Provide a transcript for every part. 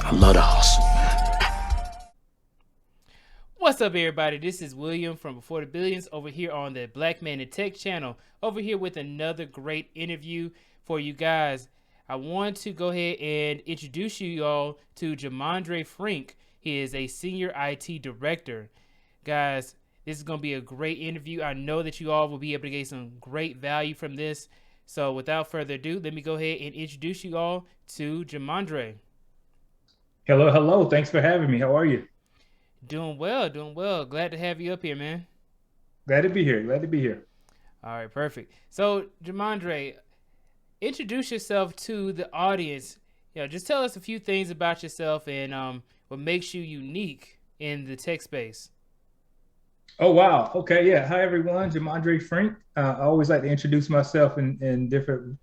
I love the hustle, man. What's up, everybody? This is William from Before the Billions over here on the Black Man in Tech channel, over here with another great interview for you guys. I want to go ahead and introduce you all to Jomondre Frink. He is a senior IT director. Guys, this is going to be a great interview. I know that you all will be able to get some great value from this. So without further ado, let me go ahead and introduce you all to Jomondre. Hello, hello. Thanks for having me. How are you? Doing well, doing well. Glad to have you up here, man. Glad to be here. Glad to be here. All right, perfect. So, Jomondre, introduce yourself to the audience. Just tell us a few things about yourself and what makes you unique in the tech space. Oh, wow. Okay. Yeah. Hi, everyone. Jomondre Frink. I always like to introduce myself in different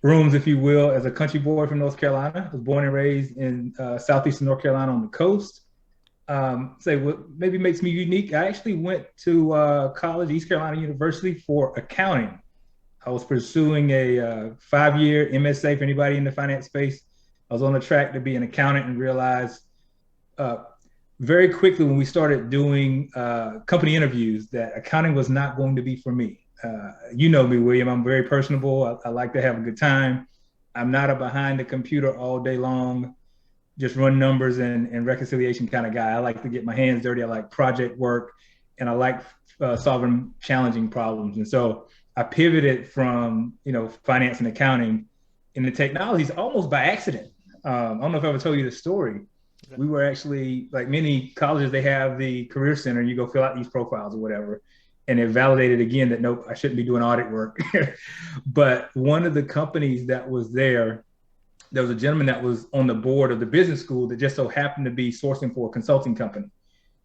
rooms, if you will, as a country boy from North Carolina. I was born and raised in southeastern North Carolina on the coast. Say what maybe makes me unique. I actually went to college, East Carolina University, for accounting. I was pursuing a 5-year MSA for anybody in the finance space. I was on the track to be an accountant and realized uh, very quickly when we started doing company interviews that accounting was not going to be for me. You know me, William. I'm very personable. I like to have a good time. I'm not a behind the computer all day long, just run numbers and reconciliation kind of guy. I like to get my hands dirty. I like project work, and I like solving challenging problems. And so I pivoted from finance and accounting into technologies almost by accident. I don't know if I ever told you the story. We were actually, like many colleges, they have the career center. You go fill out these profiles or whatever, and it validated again that nope, I shouldn't be doing audit work. But one of the companies that was there was a gentleman that was on the board of the business school that just so happened to be sourcing for a consulting company.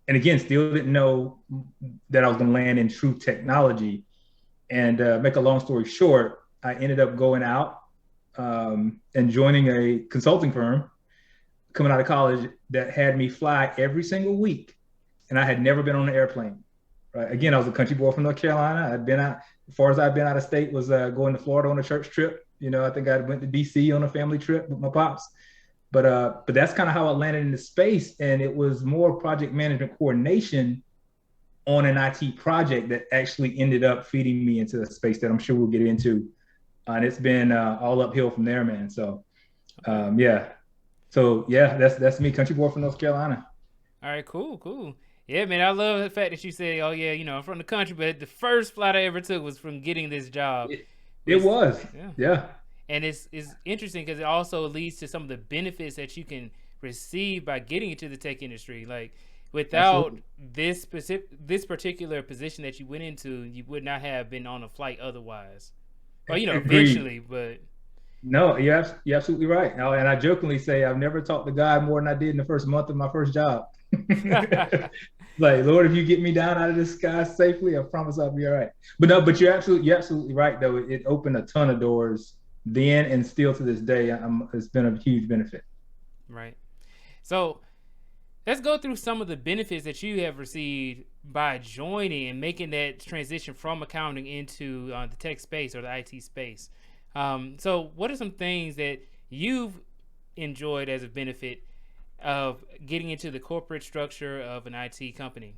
And again, still didn't know that I was going to land in true technology. And make a long story short, I ended up going out and joining a consulting firm coming out of college that had me fly every single week. And I had never been on an airplane. Right? Again, I was a country boy from North Carolina. I'd been out, as far as I've been out of state was going to Florida on a church trip. I think I went to DC on a family trip with my pops. But that's kind of how I landed in the space. And it was more project management coordination on an IT project that actually ended up feeding me into a space that I'm sure we'll get into. And it's been all uphill from there, man. So, yeah. So, yeah, that's me, country boy from North Carolina. All right, cool. Yeah, man, I love the fact that you say, oh, yeah, I'm from the country, but the first flight I ever took was from getting this job. It was. Yeah. And it's interesting because it also leads to some of the benefits that you can receive by getting into the tech industry. Like without this particular position that you went into, you would not have been on a flight otherwise. Well, eventually, but no, you're absolutely right. And I jokingly say I've never talked to God more than I did in the first month of my first job. Like, Lord, if you get me down out of the sky safely, I promise I'll be all right. But no, but you're absolutely right though. It opened a ton of doors then and still to this day. It's been a huge benefit. Right. So let's go through some of the benefits that you have received by joining and making that transition from accounting into the tech space or the IT space. So what are some things that you've enjoyed as a benefit of getting into the corporate structure of an IT company?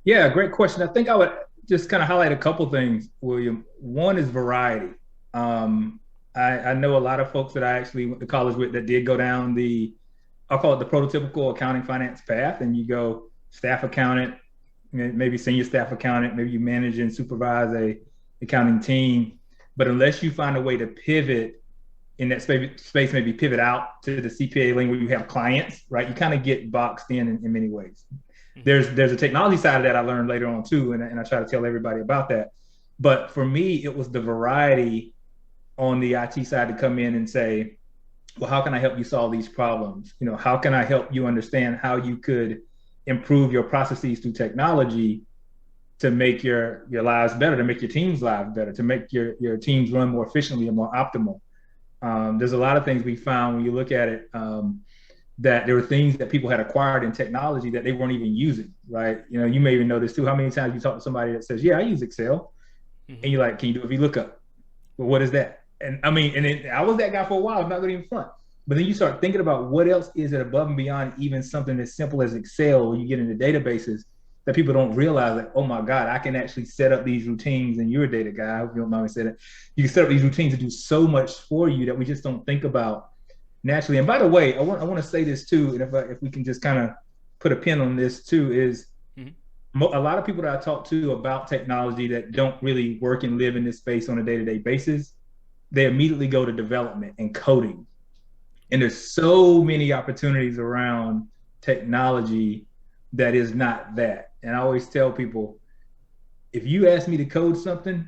Yeah, great question. I think I would just kind of highlight a couple things, William. One is variety. I know a lot of folks that I actually went to college with that did go down I'll call it the prototypical accounting finance path, and you go staff accountant, maybe senior staff accountant, maybe you manage and supervise a accounting team. But unless you find a way to pivot in that space, maybe pivot out to the CPA lane where you have clients, right? You kind of get boxed in many ways. There's a technology side of that I learned later on too, and I try to tell everybody about that. But for me, it was the variety on the IT side to come in and say, well, how can I help you solve these problems? How can I help you understand how you could improve your processes through technology to make your lives better, to make your team's lives better, to make your teams run more efficiently and more optimal. There's a lot of things we found when you look at it that there were things that people had acquired in technology that they weren't even using, right? You may even know this too. How many times you talk to somebody that says, yeah, I use Excel. Mm-hmm. And you're like, can you do a VLOOKUP? Well, what is that? And I mean, I was that guy for a while. I'm not going to even front. But then you start thinking about what else is it above and beyond even something as simple as Excel, when you get into databases that people don't realize that, oh my God, I can actually set up these routines, and you're a data guy, I hope you don't mind me saying that. You can set up these routines to do so much for you that we just don't think about naturally. And by the way, I want to say this too, and if we can just kind of put a pin on this too, is a lot of people that I talk to about technology that don't really work and live in this space on a day-to-day basis, they immediately go to development and coding. And there's so many opportunities around technology that is not that. And I always tell people, if you ask me to code something,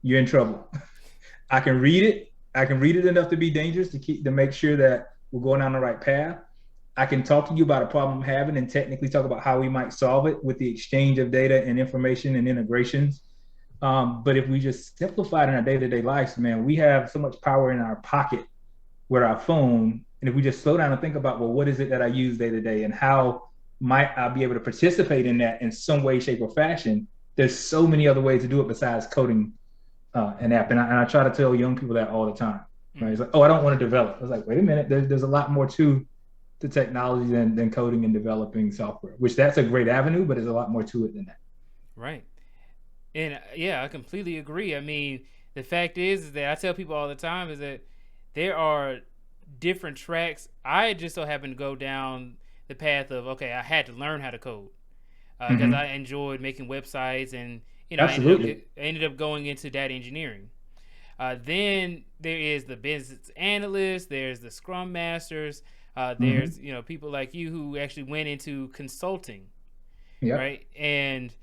you're in trouble. I can read it. I can read it enough to be dangerous, to make sure that we're going down the right path. I can talk to you about a problem I'm having and technically talk about how we might solve it with the exchange of data and information and integrations. But if we just simplify it in our day-to-day lives, man, we have so much power in our pocket with our phone. And if we just slow down and think about, well, what is it that I use day to day, and how might I be able to participate in that in some way, shape, or fashion? There's so many other ways to do it besides coding an app. And I try to tell young people that all the time. Right? It's like, oh, I don't want to develop. I was like, wait a minute, there's a lot more to technology than coding and developing software, which that's a great avenue, but there's a lot more to it than that. Right. And yeah, I completely agree. I mean, the fact is that I tell people all the time is that there are different tracks. I just so happened to go down the path of, okay, I had to learn how to code because I enjoyed making websites, and I ended up going into data engineering. Then there is the business analyst, there's the scrum masters, there's people like you who actually went into consulting, right? And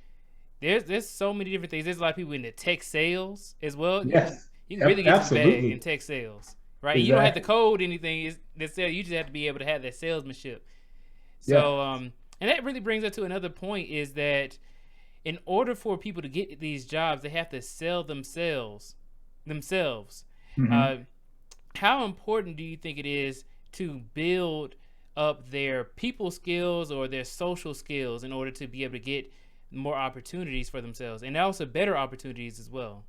there's so many different things. There's a lot of people into tech sales as well. Yes, you can really get to the bag in tech sales, right? Exactly. You don't have to code anything. You just have to be able to have that salesmanship. So, and that really brings us to another point, is that in order for people to get these jobs, they have to sell themselves. How important do you think it is to build up their people skills or their social skills in order to be able to get more opportunities for themselves, and also better opportunities as well?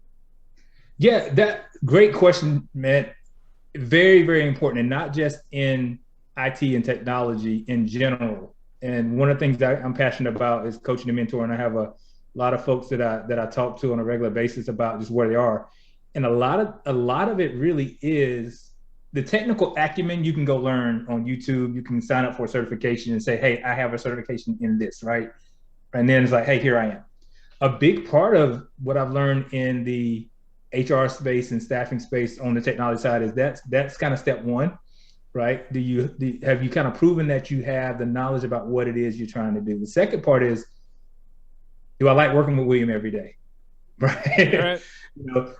Yeah, that great question, man. Very, very important, and not just in IT and technology in general. And one of the things that I'm passionate about is coaching and mentoring. I have a lot of folks that I talk to on a regular basis about just where they are. And a lot of it really is the technical acumen. You can go learn on YouTube. You can sign up for a certification and say, hey, I have a certification in this, right? And then it's like, hey, here I am. A big part of what I've learned in the HR space and staffing space on the technology side is that's kind of step one, right? Have you kind of proven that you have the knowledge about what it is you're trying to do? The second part is, do I like working with William every day? Right.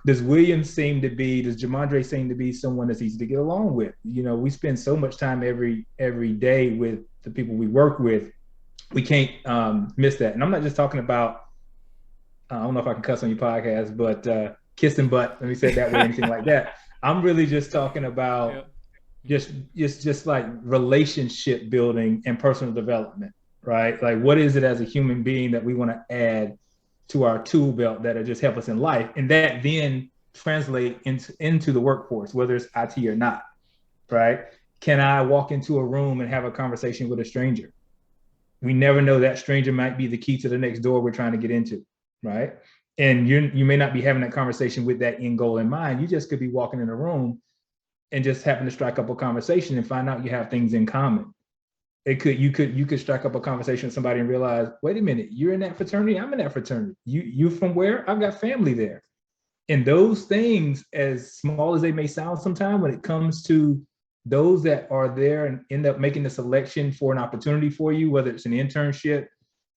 Does Jomondre seem to be someone that's easy to get along with? We spend so much time every day with the people we work with. We can't miss that. And I'm not just talking about, I don't know if I can cuss on your podcast, but kissing butt, let me say it that way, anything like that. I'm really just talking about just like relationship building and personal development, right? Like, what is it as a human being that we want to add to our tool belt that'll just help us in life, and that then translate into the workforce, whether it's IT or not, right? Can I walk into a room and have a conversation with a stranger? We never know, that stranger might be the key to the next door we're trying to get into, right? And you may not be having that conversation with that end goal in mind. You just could be walking in a room and just happen to strike up a conversation and find out you have things in common. You could strike up a conversation with somebody and realize, wait a minute, you're in that fraternity, I'm in that fraternity. You from where? I've got family there. And those things, as small as they may sound sometimes, when it comes to those that are there and end up making the selection for an opportunity for you, whether it's an internship,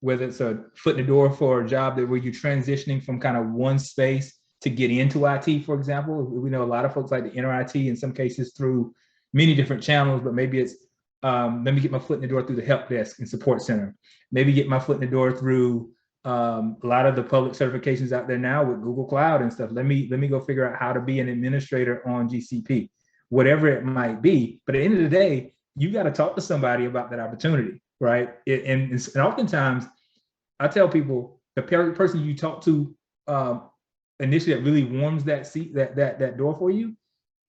whether it's a foot in the door for a job where you're transitioning from kind of one space to get into IT, for example. We know a lot of folks like to enter IT in some cases through many different channels, but maybe it's let me get my foot in the door through the help desk and support center. Maybe get my foot in the door through a lot of the public certifications out there now with Google Cloud and stuff. Let me go figure out how to be an administrator on GCP, whatever it might be. But at the end of the day, you got to talk to somebody about that opportunity, right? And oftentimes, I tell people, the person you talk to initially that really warms that seat, that door for you,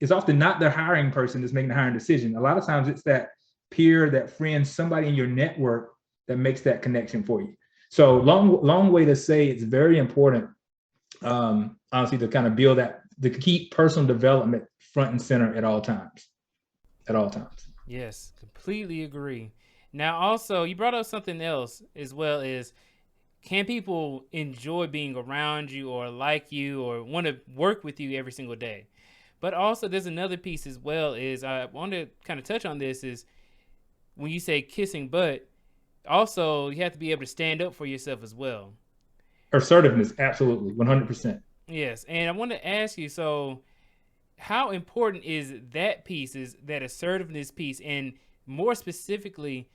it's often not the hiring person that's making the hiring decision. A lot of times it's that peer, that friend, somebody in your network that makes that connection for you. So long way to say it's very important, honestly, to kind of build that, to keep personal development front and center at all times. At all times. Yes, completely agree. Now, also, you brought up something else as well, is can people enjoy being around you or like you or want to work with you every single day? But also, there's another piece as well, is I want to kind of touch on this, is when you say kissing butt, also you have to be able to stand up for yourself as well. Assertiveness, absolutely, 100%. Yes, and I want to ask you, so how important is that piece, is that assertiveness piece, and more specifically,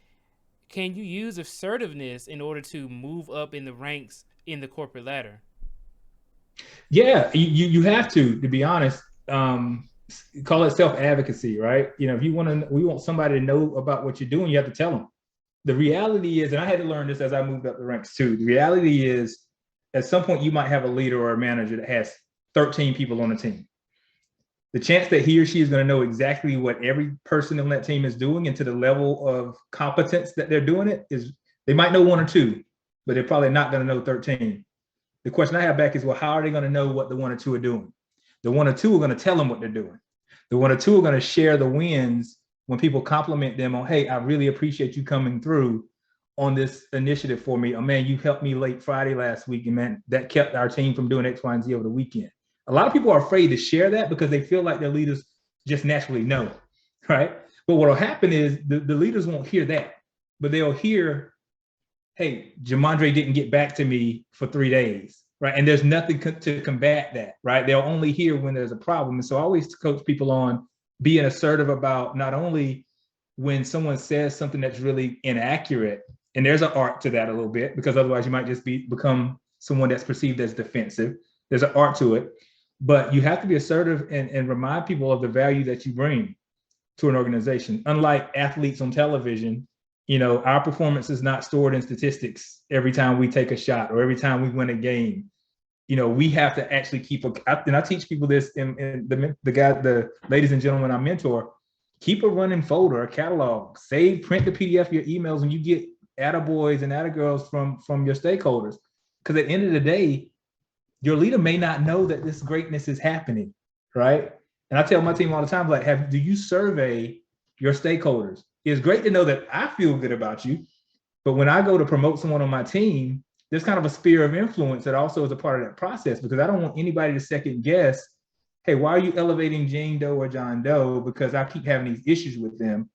can you use assertiveness in order to move up in the ranks in the corporate ladder? Yeah, you have to be honest. Call it self-advocacy, right? You know, if you want to, we want somebody to know about what you're doing, you have to tell them. The reality is, and I had to learn this as I moved up the ranks too. The reality is, at some point, you might have a leader or a manager that has 13 people on the team. The chance that he or she is going to know exactly what every person on that team is doing and to the level of competence that they're doing it is, they might know one or two, but they're probably not going to know 13. The question I have back is, well, how are they going to know what the one or two are doing? The one or two are going to tell them what they're doing. The one or two are going to share the wins when people compliment them on, hey, I really appreciate you coming through on this initiative for me. Oh man, you helped me late Friday last week, and man, that kept our team from doing X, Y, and Z over the weekend. A lot of people are afraid to share that because they feel like their leaders just naturally know, right? But what will happen is the leaders won't hear that, but they'll hear, hey, Jomondre didn't get back to me for 3 days, right? And there's nothing to combat that, right? They'll only hear when there's a problem. And so I always coach people on being assertive about not only when someone says something that's really inaccurate, and there's an art to that a little bit, because otherwise you might just become someone that's perceived as defensive. There's an art to it, but you have to be assertive and remind people of the value that you bring to an organization. Unlike athletes on television, you know, our performance is not stored in statistics every time we take a shot or every time we win a game. You know, we have to actually keep and I teach people this in the ladies and gentlemen I mentor, keep a running folder, a catalog, print the PDF of your emails, and you get attaboys and attagirls from your stakeholders. Because at the end of the day, your leader may not know that this greatness is happening, right? And I tell my team all the time, like, do you survey your stakeholders? It's great to know that I feel good about you, but when I go to promote someone on my team, there's kind of a sphere of influence that also is a part of that process, because I don't want anybody to second guess, hey, why are you elevating Jane Doe or John Doe? Because I keep having these issues with them.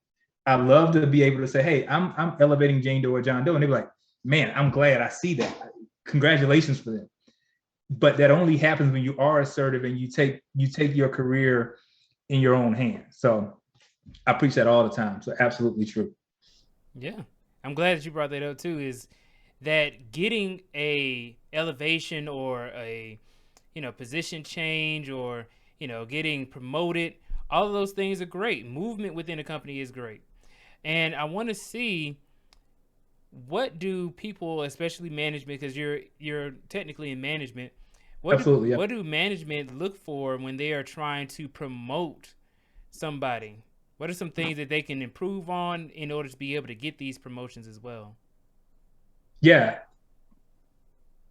I love to be able to say, hey, I'm elevating Jane Doe or John Doe. And they're like, man, I'm glad I see that. Congratulations for them. But that only happens when you are assertive and you take your career in your own hands. So I preach that all the time. So absolutely true. Yeah. I'm glad that you brought that up too, is that getting a elevation or a, you know, position change or, you know, getting promoted, all of those things are great. Movement within a company is great. And I want to see, what do people, especially management, because you're technically in management, Absolutely, yeah. what do management look for when they are trying to promote somebody? What are some things that they can improve on in order to be able to get these promotions as well? Yeah,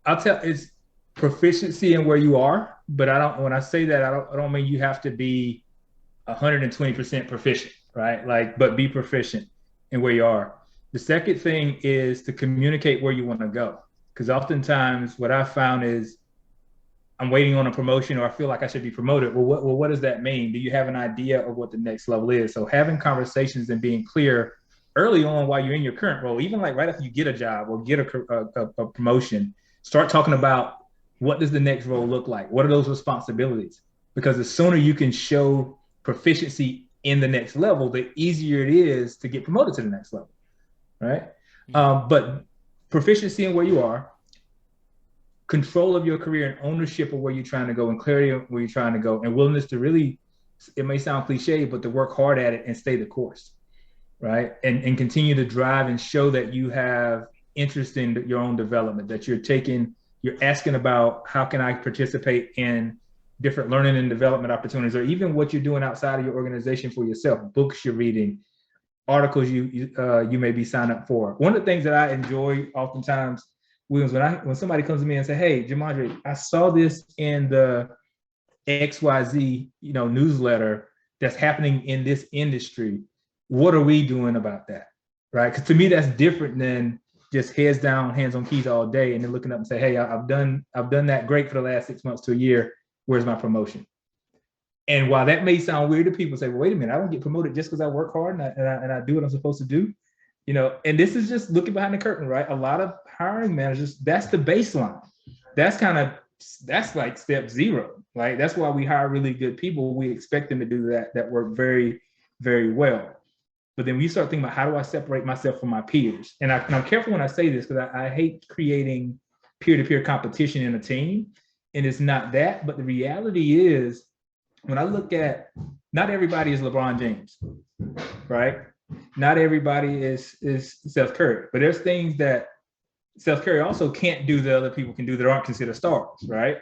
it's proficiency in where you are, but when I say that, I don't mean you have to be 120% proficient, right? Like, but be proficient in where you are. The second thing is to communicate where you want to go. Because oftentimes what I found is I'm waiting on a promotion, or I feel like I should be promoted. Well, what does that mean? Do you have an idea of what the next level is? So having conversations and being clear early on while you're in your current role, even like right after you get a job or get a promotion, start talking about, what does the next role look like? What are those responsibilities? Because the sooner you can show proficiency in the next level, the easier it is to get promoted to the next level, right? But proficiency in where you are, control of your career and ownership of where you're trying to go and clarity of where you're trying to go, and willingness to really, it may sound cliche, but to work hard at it and stay the course, right? And continue to drive and show that you have interest in your own development, that you're asking about, how can I participate in different learning and development opportunities, or even what you're doing outside of your organization for yourself, books you're reading, articles you may be signed up for. One of the things that I enjoy oftentimes, Williams, when somebody comes to me and say, "Hey, Jomondre, I saw this in the XYZ, newsletter that's happening in this industry. What are we doing about that?" Right? Because to me, that's different than just heads down, hands on keys all day, and then looking up and say, "Hey, I've done that great for the last 6 months to a year. Where's my promotion?" And while that may sound weird to people, say, "Well, wait a minute, I don't get promoted just because I work hard and I do what I'm supposed to do." And this is just looking behind the curtain, right? A lot of hiring managers, that's the baseline. That's like step zero, right? That's why we hire really good people. We expect them to do that work very, very well. But then we start thinking about, how do I separate myself from my peers? And I'm careful when I say this, because I hate creating peer-to-peer competition in a team. And it's not that, but the reality is, when I look at, not everybody is LeBron James, right? Not everybody is Steph Curry, but there's things that Steph Curry also can't do that other people can do that aren't considered stars, right?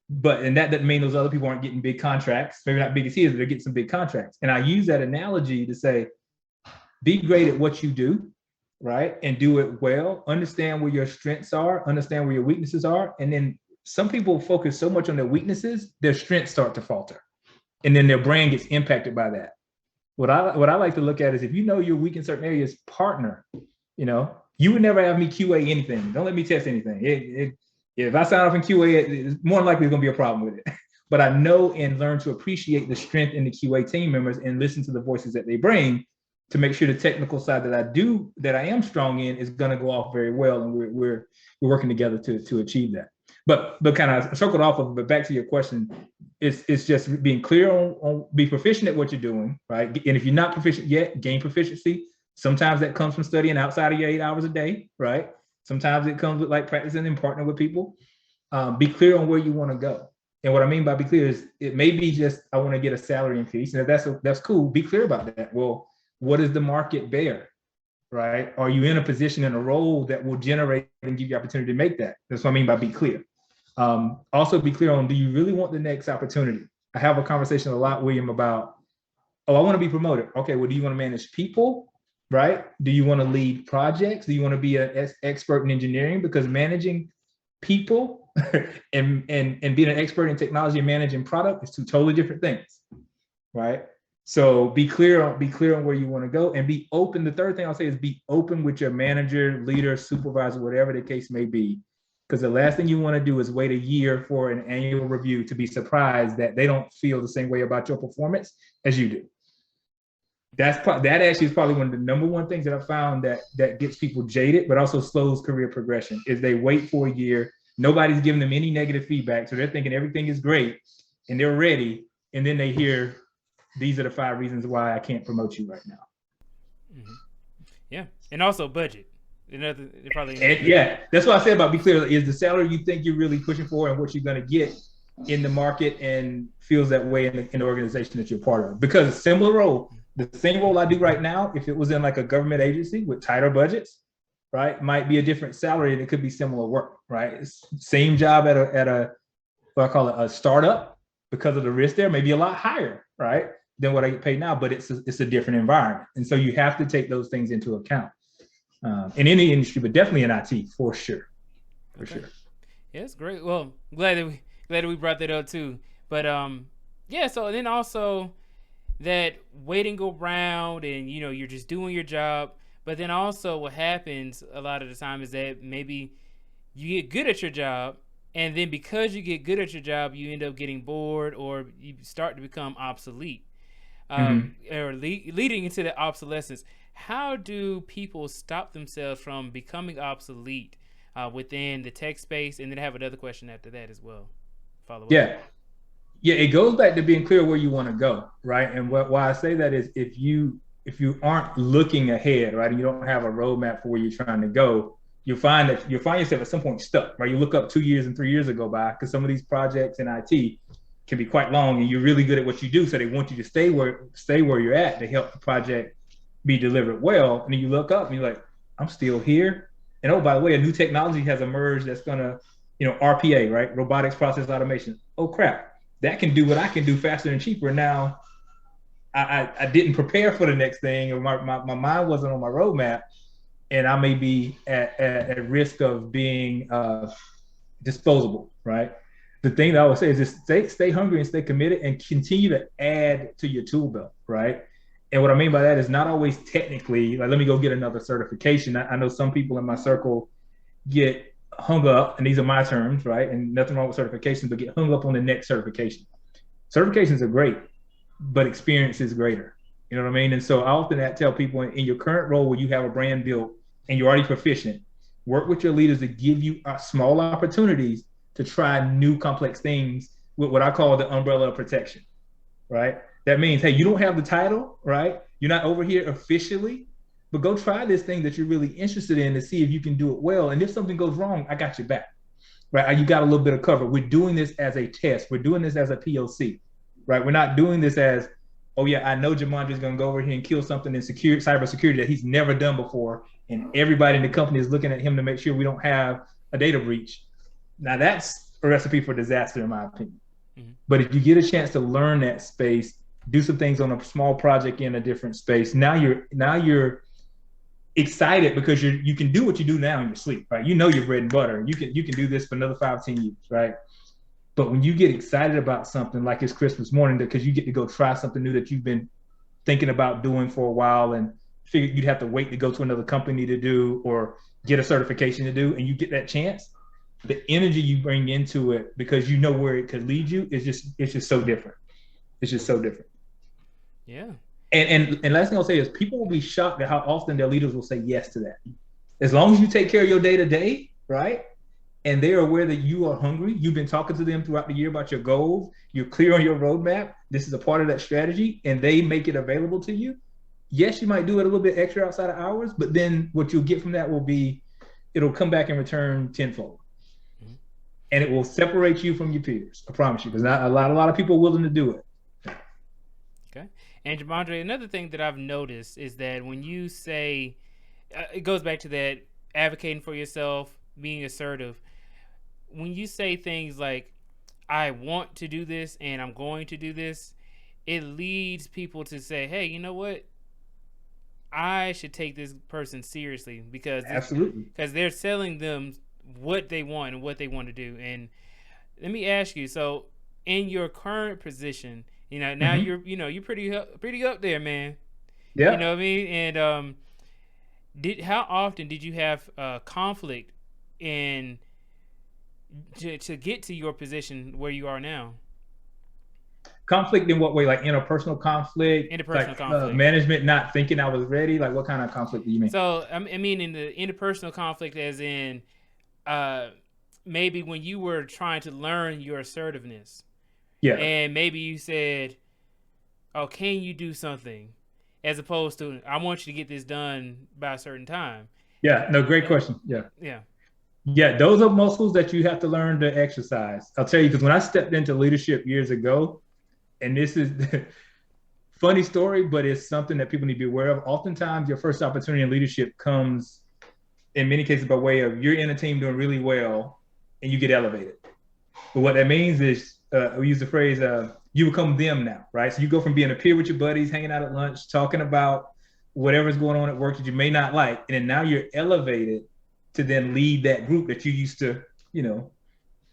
And that doesn't mean those other people aren't getting big contracts. Maybe not big as he is, but they're getting some big contracts. And I use that analogy to say, be great at what you do, right? And do it well. Understand where your strengths are, understand where your weaknesses are. And then some people focus so much on their weaknesses, their strengths start to falter. And then their brain gets impacted by that. What I like to look at is, if you know you're weak in certain areas, partner. You would never have me QA anything. Don't let me test anything. If I sign off in QA, it's more than likely going to be a problem with it. But I know and learn to appreciate the strength in the QA team members and listen to the voices that they bring, to make sure the technical side that I am strong in, is going to go off very well, and we're working together to achieve that. But kind of circled off of, but back to your question, it's just being clear on be proficient at what you're doing, right? And if you're not proficient yet, gain proficiency. Sometimes that comes from studying outside of your 8 hours a day, right? Sometimes it comes with like practicing and partnering with people. Be clear on where you want to go. And what I mean by be clear is, it may be just, I want to get a salary increase. And if that's cool, be clear about that. Well, what does the market bear, right? Are you in a position, in a role that will generate and give you opportunity to make that? That's what I mean by be clear. Also be clear on, do you really want the next opportunity? I have a conversation a lot, William, about, I want to be promoted. Okay, well, do you want to manage people, right? Do you want to lead projects? Do you want to be an expert in engineering? Because managing people and being an expert in technology and managing product is two totally different things, right? So be clear on where you want to go, and be open. The third thing I'll say is, be open with your manager, leader, supervisor, whatever the case may be. Because the last thing you want to do is wait a year for an annual review to be surprised that they don't feel the same way about your performance as you do. That actually is probably one of the number one things that I found that gets people jaded, but also slows career progression, is they wait for a year. Nobody's giving them any negative feedback, so they're thinking everything is great and they're ready, and then they hear, these are the 5 reasons why I can't promote you right now. Mm-hmm. Yeah, and also budget. Yeah, that's what I said about be clear. Is the salary you think you're really pushing for, and what you're going to get in the market, and feels that way in the organization that you're part of? Because a similar role, the same role I do right now, if it was in like a government agency with tighter budgets, right, might be a different salary, and it could be similar work, right? It's same job at a what I call it, a startup, because of the risk there, maybe a lot higher, right, than what I get paid now, but it's a different environment. And so you have to take those things into account. In any industry, but definitely in IT, for sure. Yeah, it's great. Well, glad that we brought that up too. But yeah. So then also that waiting around, and you're just doing your job. But then also what happens a lot of the time is that maybe you get good at your job, and then because you get good at your job, you end up getting bored, or you start to become obsolete, or leading into the obsolescence. How do people stop themselves from becoming obsolete within the tech space? And then I have another question after that as well. Follow up. Yeah, it goes back to being clear where you want to go, right? And why I say that is, if you aren't looking ahead, right, and you don't have a roadmap for where you're trying to go, you'll find yourself at some point stuck, right? You look up 2 years and 3 years go by, because some of these projects in IT can be quite long, and you're really good at what you do, so they want you to stay where you're at to help the project be delivered well. And then you look up and you're like, I'm still here. And oh, by the way, a new technology has emerged that's gonna, RPA, right? Robotics process automation. Oh crap, that can do what I can do faster and cheaper. Now, I didn't prepare for the next thing, or my mind wasn't on my roadmap, and I may be at risk of being disposable, right? The thing that I would say is just stay hungry and stay committed and continue to add to your tool belt, right? And what I mean by that is not always technically, like, let me go get another certification. I know some people in my circle get hung up, and these are my terms, right? And nothing wrong with certifications, but get hung up on the next certification. Certifications are great, but experience is greater. You know what I mean? And so I often tell people in your current role where you have a brand built and you're already proficient, work with your leaders to give you small opportunities to try new complex things with what I call the umbrella of protection, right? That means, hey, you don't have the title, right? You're not over here officially, but go try this thing that you're really interested in to see if you can do it well. And if something goes wrong, I got your back, right? You got a little bit of cover. We're doing this as a test. We're doing this as a POC, right? We're not doing this as, oh yeah, I know Jomondre is going to go over here and kill something in cybersecurity that he's never done before, and everybody in the company is looking at him to make sure we don't have a data breach. Now that's a recipe for disaster, in my opinion. Mm-hmm. But if you get a chance to learn that space, do some things on a small project in a different space, now you're excited because you can do what you do now in your sleep, right? You know your bread and butter. You can do this for another 5-10 years, right? But when you get excited about something like it's Christmas morning, because you get to go try something new that you've been thinking about doing for a while and figured you'd have to wait to go to another company to do or get a certification to do, and you get that chance, the energy you bring into it because you know where it could lead you is just so different. It's just so different. Yeah. And last thing I'll say is people will be shocked at how often their leaders will say yes to that. As long as you take care of your day-to-day, right? And they're aware that you are hungry. You've been talking to them throughout the year about your goals. You're clear on your roadmap. This is a part of that strategy, and they make it available to you. Yes, you might do it a little bit extra outside of hours, but then what you'll get from that will be, it'll come back in return tenfold. Mm-hmm. And it will separate you from your peers. I promise you, because not a lot of people are willing to do it. Okay. And Jomondre, another thing that I've noticed is that when you say, it goes back to that advocating for yourself, being assertive. When you say things like, I want to do this and I'm going to do this, it leads people to say, hey, you know what? I should take this person seriously because they're selling them what they want and what they want to do. And let me ask you, so in your current position, now mm-hmm. you're pretty up there, man. Yeah. You know what I mean? And how often did you have conflict to get to your position where you are now? Conflict in what way? Like interpersonal conflict? Interpersonal conflict. Management not thinking I was ready? Like what kind of conflict do you mean? So I mean in the interpersonal conflict as in maybe when you were trying to learn your assertiveness. Yeah. And maybe you said, oh, can you do something? As opposed to, I want you to get this done by a certain time. Yeah, no, great question. Yeah. Yeah. Yeah, those are muscles that you have to learn to exercise. I'll tell you, because when I stepped into leadership years ago, and this is funny story, but it's something that people need to be aware of. Oftentimes, your first opportunity in leadership comes, in many cases, by way of you're in a team doing really well, and you get elevated. But what that means is, we use the phrase, you become them now, right? So you go from being a peer with your buddies, hanging out at lunch, talking about whatever's going on at work that you may not like, and then now you're elevated to then lead that group that you used to,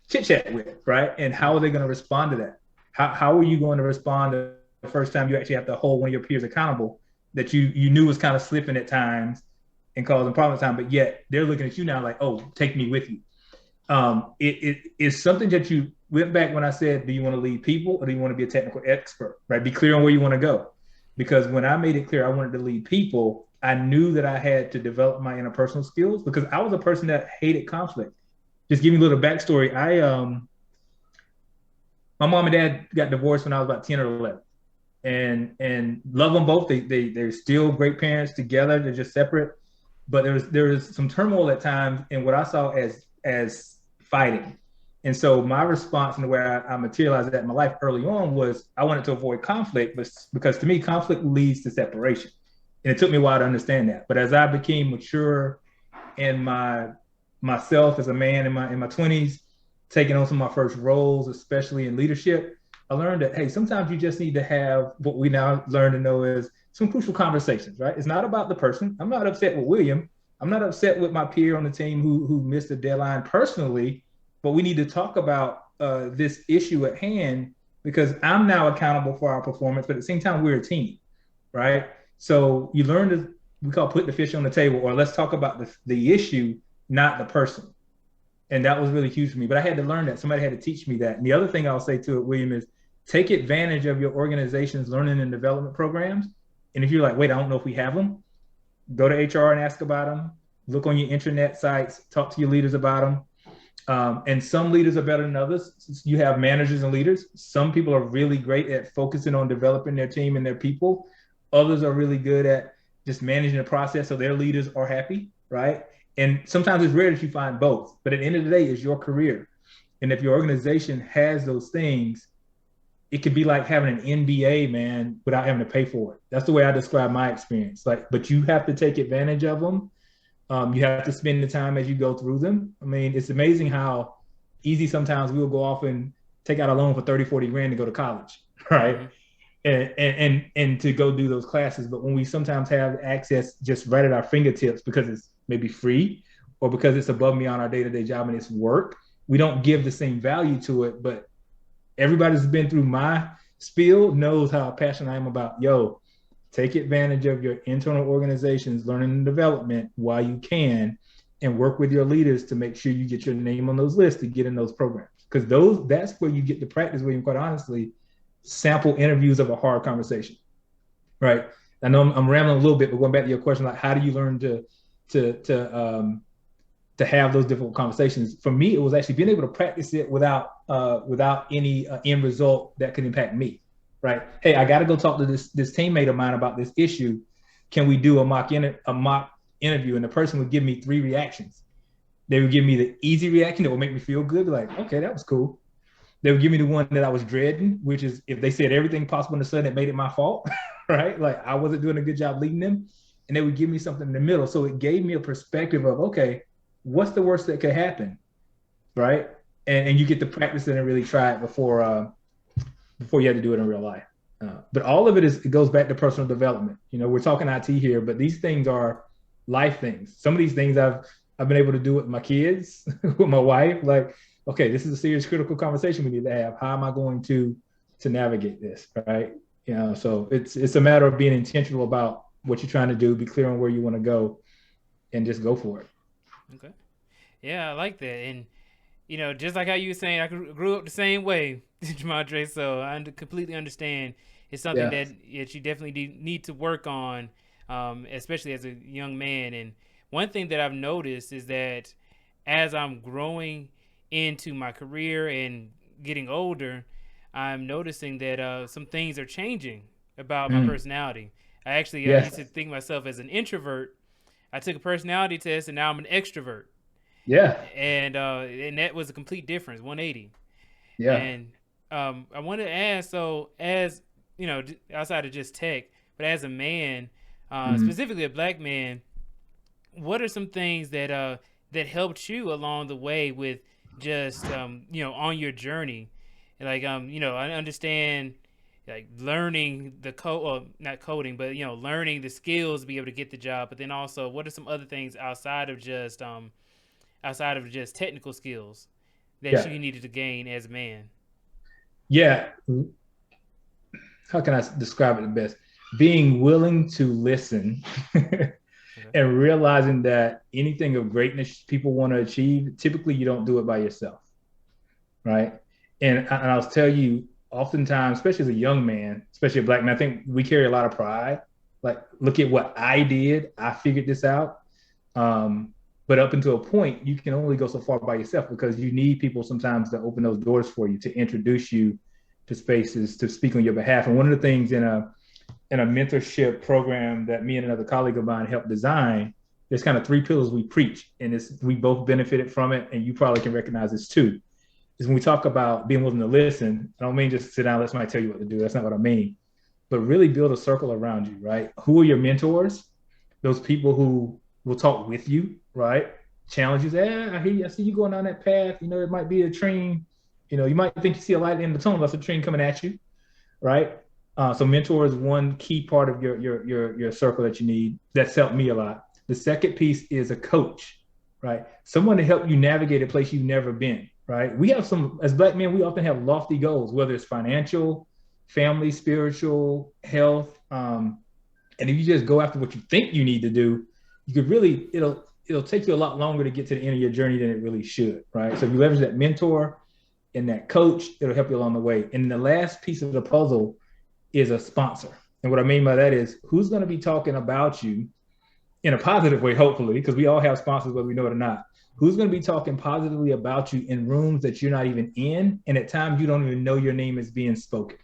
chit chat with, right? And how are they going to respond to that? How are you going to respond to the first time you actually have to hold one of your peers accountable that you knew was kind of slipping at times and causing problems at times, but yet they're looking at you now like, oh, take me with you. It is something that you went back when I said, do you want to lead people or do you want to be a technical expert, right? Be clear on where you want to go. Because when I made it clear I wanted to lead people, I knew that I had to develop my interpersonal skills because I was a person that hated conflict. Just give me a little backstory. My mom and dad got divorced when I was about 10 or 11, and love them both. They're still great parents together. They're just separate, but there was some turmoil at times in what I saw as fighting. And so my response and the way I materialized that in my life early on was I wanted to avoid conflict, but because to me, conflict leads to separation. And it took me a while to understand that. But as I became mature in myself as a man in my 20s, taking on some of my first roles, especially in leadership, I learned that, hey, sometimes you just need to have what we now learn to know is some crucial conversations, right? It's not about the person. I'm not upset with William. I'm not upset with my peer on the team who missed the deadline personally, but we need to talk about this issue at hand because I'm now accountable for our performance, but at the same time, we're a team, right? So you learn to, we call put the fish on the table, or let's talk about the issue, not the person. And that was really huge for me. But I had to learn that. Somebody had to teach me that. And the other thing I'll say to it, William, is take advantage of your organization's learning and development programs. And if you're like, wait, I don't know if we have them, go to HR and ask about them. Look on your intranet sites, talk to your leaders about them. And some leaders are better than others. You have managers and leaders. Some people are really great at focusing on developing their team and their people. Others are really good at just managing the process so their leaders are happy, right? And sometimes it's rare that you find both. But at the end of the day, it's your career. And if your organization has those things, it could be like having an MBA, man, without having to pay for it. That's the way I describe my experience. Like, but you have to take advantage of them. You have to spend the time as you go through them. I mean, it's amazing how easy sometimes we'll go off and take out a loan for 30, 40 grand to go to college, right? Mm-hmm. And to go do those classes. But when we sometimes have access just right at our fingertips because it's maybe free or because it's above me on our day-to-day job and it's work, we don't give the same value to it. But everybody who's been through my spiel knows how passionate I am about, take advantage of your internal organization's learning and development while you can and work with your leaders to make sure you get your name on those lists to get in those programs. Because that's where you get to practice, William, quite honestly, sample interviews of a hard conversation, right? I know I'm rambling a little bit, but going back to your question, like how do you learn to have those difficult conversations? For me, it was actually being able to practice it without any end result that could impact me, right? Hey, I got to go talk to this teammate of mine about this issue. Can we do a mock interview? And the person would give me 3 reactions. They would give me the easy reaction that would make me feel good, like, okay, that was cool. They would give me the one that I was dreading, which is if they said everything possible in the sudden, it made it my fault, right? Like I wasn't doing a good job leading them. And they would give me something in the middle. So it gave me a perspective of, okay, what's the worst that could happen, right? And you get to practice it and really try it before you have to do it in real life. But all of it goes back to personal development. We're talking IT here, but these things are life things. Some of these things I've been able to do with my kids, with my wife, like, okay, this is a serious critical conversation we need to have. How am I going to navigate this, right? So it's a matter of being intentional about what you're trying to do, be clear on where you want to go, and just go for it. Okay. Yeah, I like that. And, just like how you were saying, I grew up the same way, Jomondre, so I completely understand. It's something that you definitely need to work on, especially as a young man. And one thing that I've noticed is that as I'm growing into my career and getting older, I'm noticing that some things are changing about my personality. I actually used to think myself as an introvert. I took a personality test and now I'm an extrovert. Yeah. And that was a complete difference, 180. Yeah. And I wanted to ask, so as, outside of just tech, but as a man, specifically a Black man, what are some things that helped you along the way with just on your journey? Like I understand like learning the not coding, but learning the skills to be able to get the job, but then also what are some other things outside of just technical skills that you needed to gain as a man? Yeah. How can I describe it the best? Being willing to listen and realizing that anything of greatness people want to achieve, typically you don't do it by yourself, right? And I'll tell you, oftentimes, especially as a young man, especially a Black man, I think we carry a lot of pride. Like, look at what I did. I figured this out. But up until a point, you can only go so far by yourself because you need people sometimes to open those doors for you, to introduce you to spaces, to speak on your behalf. And one of the things in a mentorship program that me and another colleague of mine helped design, there's kind of 3 pillars we preach, and we both benefited from it, and you probably can recognize this too. Is when we talk about being willing to listen, I don't mean just sit down, let somebody tell you what to do. That's not what I mean. But really build a circle around you, right? Who are your mentors? Those people who will talk with you, right? Challenge you. I hear you. I see you going down that path. It might be a train You might think you see a light in the tunnel. That's a train coming at you, right? So mentor is one key part of your circle that you need. That's helped me a lot. The second piece is a coach, right? Someone to help you navigate a place you've never been, right? We have as Black men, we often have lofty goals, whether it's financial, family, spiritual, health. And if you just go after what you think you need to do, you could really, it'll take you a lot longer to get to the end of your journey than it really should, right? So if you leverage that mentor and that coach, it'll help you along the way. And the last piece of the puzzle is a sponsor. And what I mean by that is who's going to be talking about you in a positive way, hopefully, because we all have sponsors, whether we know it or not. Who's going to be talking positively about you in rooms that you're not even in, and at times you don't even know your name is being spoken.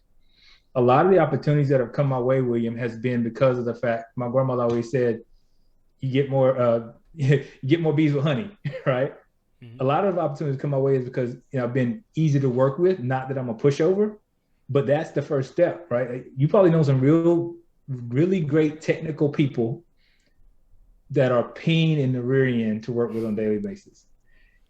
A lot of the opportunities that have come my way, William, has been because of the fact my grandmother always said, you get more bees with honey, right? Mm-hmm. A lot of opportunities come my way is because I've been easy to work with, not that I'm a pushover, but that's the first step, right? You probably know some really great technical people that are pain in the rear end to work with on a daily basis.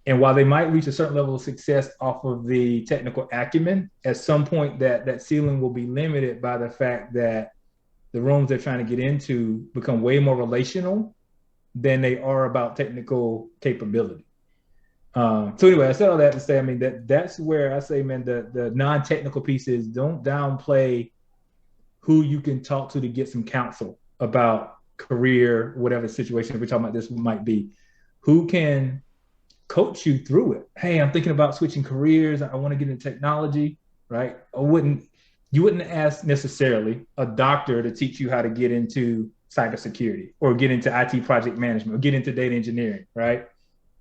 And while they might reach a certain level of success off of the technical acumen, at some point that ceiling will be limited by the fact that the rooms they're trying to get into become way more relational than they are about technical capability. So anyway, I said all that to say, I mean, that's where I say, man, the non-technical pieces, don't downplay who you can talk to get some counsel about career, whatever situation we're talking about this might be. Who can coach you through it? Hey, I'm thinking about switching careers. I want to get into technology, right? You wouldn't ask necessarily a doctor to teach you how to get into cybersecurity or get into IT project management or get into data engineering, right?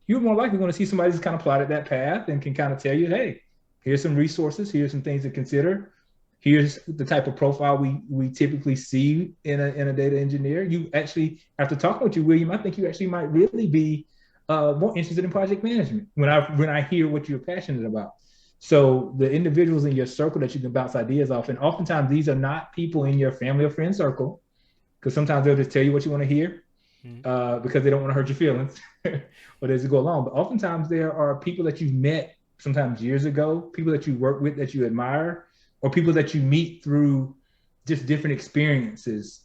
You're more likely going to see somebody who's kind of plotted that path and can kind of tell you, hey, here's some resources, here's some things to consider. Here's the type of profile we typically see in a data engineer. You actually, after talking with you, William, I think you actually might really be more interested in project management when I hear what you're passionate about. So the individuals in your circle that you can bounce ideas off, and oftentimes these are not people in your family or friend circle, because sometimes they'll just tell you what you want to hear because they don't want to hurt your feelings or as you go along. But oftentimes there are people that you've met sometimes years ago, people that you work with that you admire, or people that you meet through just different experiences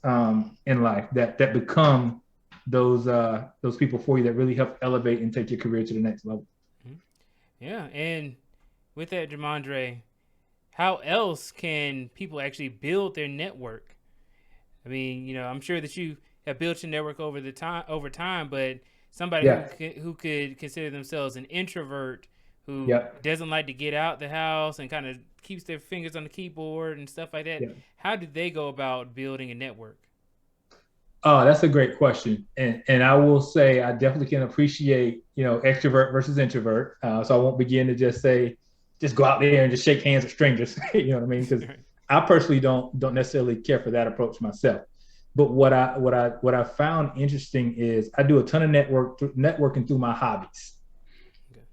in life that become those people for you that really help elevate and take your career to the next level. Yeah, and with that, Jomondre, how else can people actually build their network? I mean, I'm sure that you have built your network over time, but somebody who could consider themselves an introvert who doesn't like to get out the house and kind of keeps their fingers on the keyboard and stuff like that. Yeah. How do they go about building a network? Oh, that's a great question. And I will say, I definitely can appreciate, extrovert versus introvert. So I won't begin to just say, just go out there and just shake hands with strangers. You know what I mean? Because I personally don't necessarily care for that approach myself. But what I found interesting is I do a ton of networking through my hobbies.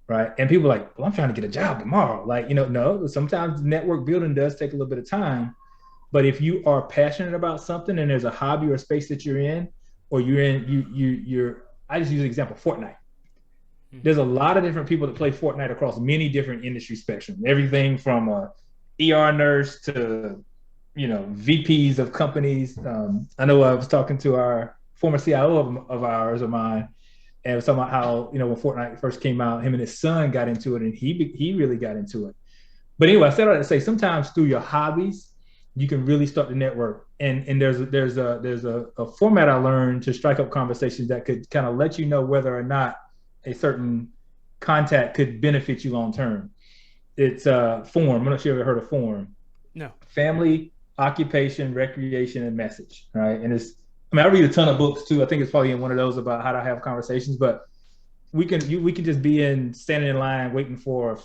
Right. And people are like, well, I'm trying to get a job tomorrow. Like, no, sometimes network building does take a little bit of time. But if you are passionate about something and there's a hobby or a space that you're in, or I just use an example, Fortnite. There's a lot of different people that play Fortnite across many different industry spectrums. Everything from a ER nurse to, VPs of companies. I know I was talking to our former CIO of mine, and was talking about how, when Fortnite first came out, him and his son got into it, and he really got into it. But anyway, I said all that to say, sometimes through your hobbies, you can really start the network. And there's a format I learned to strike up conversations that could kind of let you know whether or not a certain contact could benefit you long term. It's FORM. I'm not sure if you ever heard of FORM. No. Family, occupation, recreation, and message. Right. And I read a ton of books too. I think it's probably in one of those about how to have conversations, but we can just be standing in line waiting for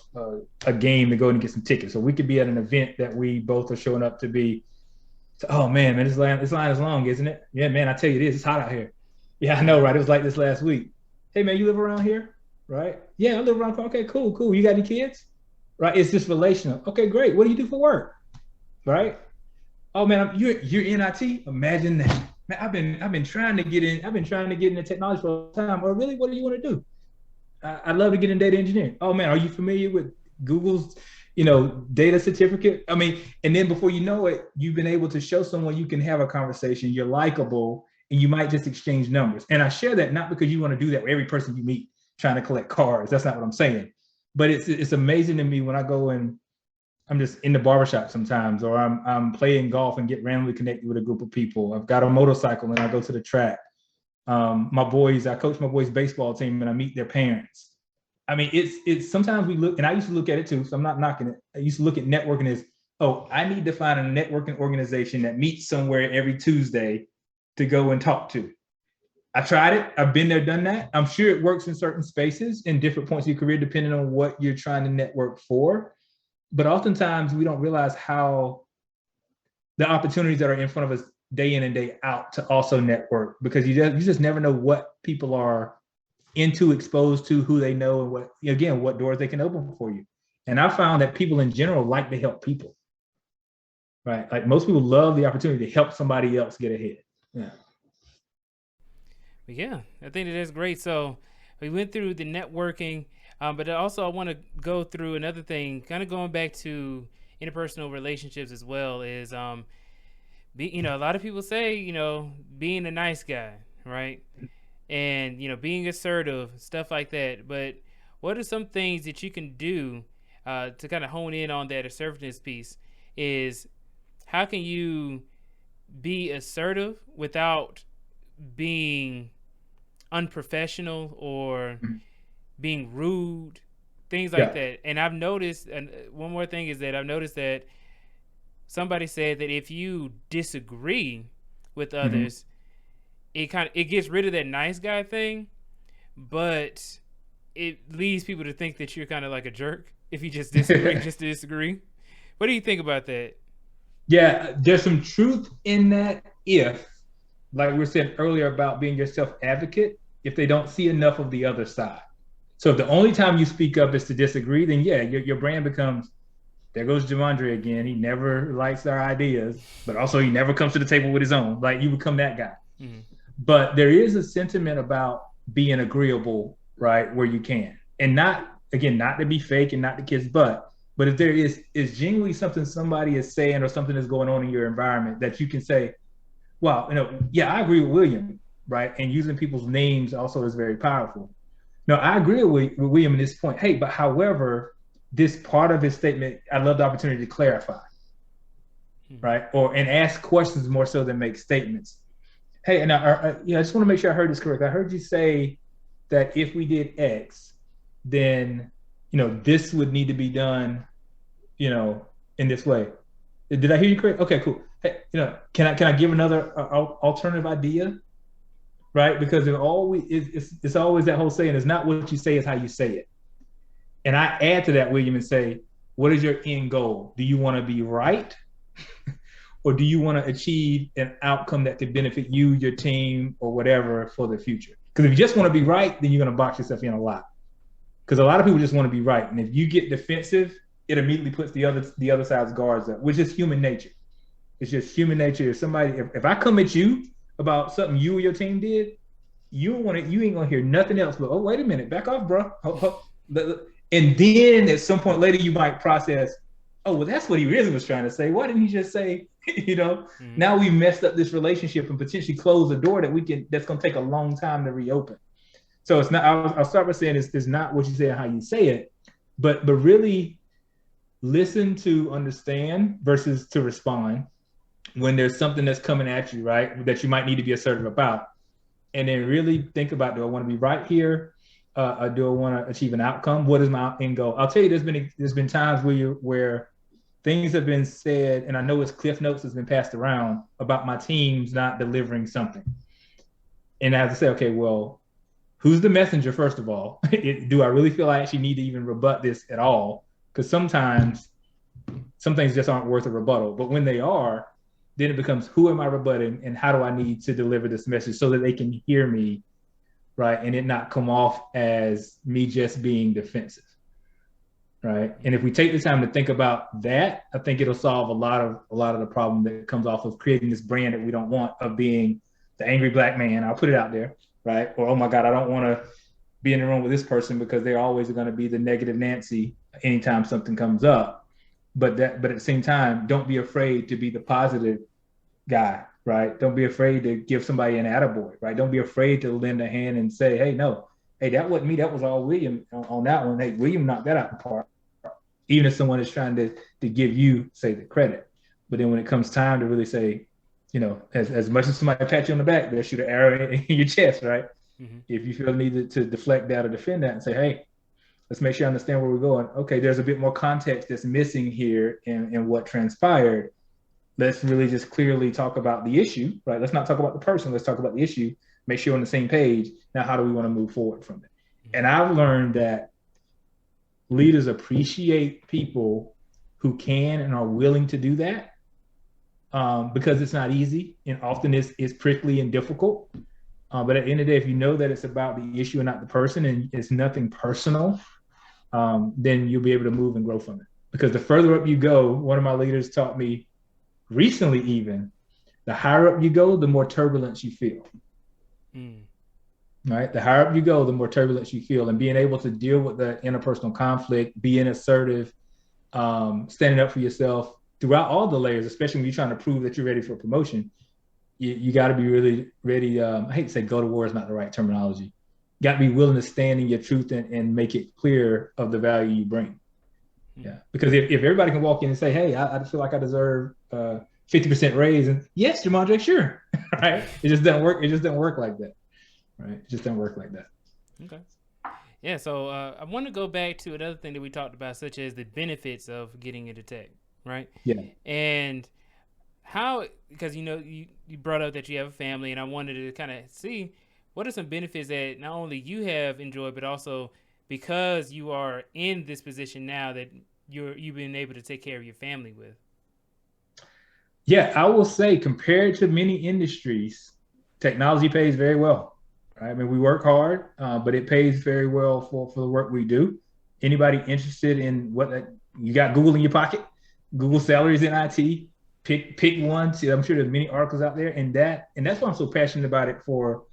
a game to go and get some tickets. So we could be at an event that we both are showing up to be. Oh man, this line is long, isn't it? Yeah, man, I tell you, it is. It's hot out here. Yeah, I know, right? It was like this last week. Hey man, you live around here, right? Yeah, I live around. Okay, cool. You got any kids? Right? It's just relational. Okay, great. What do you do for work? Right? Oh man, you're in IT. Imagine that. Man, I've been trying to get in. I've been trying to get into technology for a time. Or really, what do you want to do? I'd love to get in data engineering. Oh man, are you familiar with Google's data certificate. I mean, and then before you know it, you've been able to show someone you can have a conversation, you're likable, and you might just exchange numbers. And I share that not because you want to do that with every person you meet trying to collect cards. That's not what I'm saying. But it's amazing to me when I go and I'm just in the barbershop sometimes, or I'm playing golf and get randomly connected with a group of people. I've got a motorcycle and I go to the track. I coach my boys' baseball team and I meet their parents. I mean, it's sometimes we look, and I used to look at it too, so I'm not knocking it. I used to look at networking as, oh, I need to find a networking organization that meets somewhere every Tuesday to go and talk to. I tried it. I've been there, done that. I'm sure it works in certain spaces in different points of your career, depending on what you're trying to network for. But oftentimes we don't realize how the opportunities that are in front of us day in and day out to also network, because you just never know what people are into, exposed to, who they know, and what doors they can open for you. And I found that people in general like to help people, right? Like most people love the opportunity to help somebody else get ahead. Yeah, I think that's great. So we went through the networking, but also I want to go through another thing, kind of going back to interpersonal relationships as well. Is a lot of people say being a nice guy, right? And being assertive, stuff like that. But what are some things that you can do to kind of hone in on that assertiveness piece? Is how can you be assertive without being unprofessional or being rude, things like that? And I've noticed, and one more thing is that I've noticed that somebody said that if you disagree with others, it gets rid of that nice guy thing, but it leads people to think that you're kind of like a jerk if you just disagree, just to disagree. What do you think about that? Yeah, there's some truth in that if, like we were saying earlier about being your self-advocate, if they don't see enough of the other side. So if the only time you speak up is to disagree, then yeah, your brand becomes, there goes Jomondre again. He never likes our ideas, but also he never comes to the table with his own. Like you become that guy. Mm-hmm. But there is a sentiment about being agreeable, right, where you can. And not to be fake and not to kiss butt, but if there is genuinely something somebody is saying or something is going on in your environment that you can say, well, yeah, I agree with William, right? And using people's names also is very powerful. No, I agree with William at this point. Hey, but however, this part of his statement, I'd love the opportunity to clarify, right? And ask questions more so than make statements. Hey, and I just want to make sure I heard this correct. I heard you say that if we did X, then this would need to be done, in this way. Did I hear you correct? Okay, cool. Hey, can I give another alternative idea? Right? Because it's always that whole saying, it's not what you say, it's how you say it. And I add to that, William, and say, what is your end goal? Do you want to be right? Or do you want to achieve an outcome that could benefit you, your team, or whatever for the future? Because if you just want to be right, then you're going to box yourself in a lot. Because a lot of people just want to be right. And if you get defensive, it immediately puts the other side's guards up, which is human nature. It's just human nature. If I come at you about something you or your team did, you ain't gonna hear nothing else but, oh, wait a minute, back off, bro. And then at some point later, you might process, oh, well, that's what he really was trying to say. Why didn't he just say, now we messed up this relationship and potentially close a door that's gonna take a long time to reopen. So it's not, I'll start by saying it's not what you say and how you say it, but really listen to understand versus to respond when there's something that's coming at you, right, that you might need to be assertive about. And then really think about, do I want to be right here? Or do I want to achieve an outcome? What is my end goal? I'll tell you, there's been times where things have been said, and I know it's Cliff Notes that's been passed around about my teams not delivering something. And I have to say, okay, well, who's the messenger, first of all? Do I really feel I actually need to even rebut this at all? Because sometimes some things just aren't worth a rebuttal. But when they are, then it becomes, who am I rebutting and how do I need to deliver this message so that they can hear me, right? And it not come off as me just being defensive, right? And if we take the time to think about that, I think it'll solve a lot of the problem that comes off of creating this brand that we don't want, of being the angry black man. I'll put it out there, right? Or, oh my God, I don't want to be in the room with this person because they're always going to be the negative Nancy anytime something comes up. but at the same time, don't be afraid to be the positive guy, right? Don't be afraid to give somebody an attaboy, right? Don't be afraid to lend a hand and say, hey, no, hey, that wasn't me. That was all William on that one. Hey, William knocked that out of the park. Even if someone is trying to give you, say, the credit. But then when it comes time to really say, as much as somebody pat you on the back, they'll shoot an arrow in your chest, right? Mm-hmm. If you feel the need to deflect that or defend that and say, hey, let's make sure I understand where we're going. Okay, there's a bit more context that's missing here in what transpired. Let's really just clearly talk about the issue, right? Let's not talk about the person. Let's talk about the issue. Make sure we're on the same page. Now, how do we want to move forward from it? And I've learned that leaders appreciate people who can and are willing to do that because it's not easy and often it's prickly and difficult. But at the end of the day, if you know that it's about the issue and not the person and it's nothing personal, then you'll be able to move and grow from it. Because the further up you go, one of my leaders taught me recently even, the higher up you go, the more turbulence you feel. Right? The higher up you go, the more turbulence you feel. And being able to deal with the interpersonal conflict, being assertive, standing up for yourself throughout all the layers, especially when you're trying to prove that you're ready for promotion, you got to be really ready. I hate to say go to war is not the right terminology. You got to be willing to stand in your truth and make it clear of the value you bring. Yeah, because if everybody can walk in and say, hey, I feel like I deserve 50% raise, and yes, Jomondre, sure, right? It just doesn't work. It just doesn't work like that, right? It just doesn't work like that. Okay. Yeah, so I want to go back to another thing that we talked about, such as the benefits of getting into tech, right? Yeah. And how, because you brought up that you have a family, and I wanted to kind of see what are some benefits that not only you have enjoyed, but also because you are in this position now that you've been able to take care of your family with. Yeah, I will say compared to many industries, technology pays very well. Right? I mean, we work hard, but it pays very well for the work we do. Anybody interested in you got Google in your pocket, Google salaries in IT, pick one. I'm sure there's many articles out there, and that's why I'm so passionate about it for